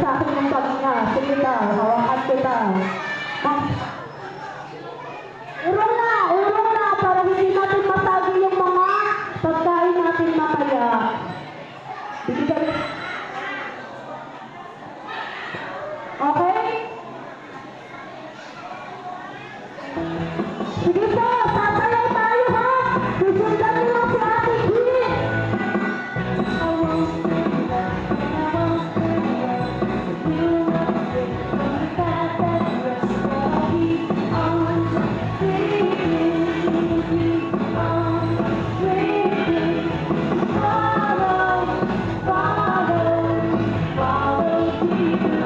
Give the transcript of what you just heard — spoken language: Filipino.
sa akin ng pag niya. Sige ka, hawakan kita. Urong na, para hindi natin masagi yung mga pagkain natin mamaya. Bigyan. Okay? Sige po, sasayaw tayo ha! Susundan niyo lang si Ate Gwen! Follow, follow, follow Jesus.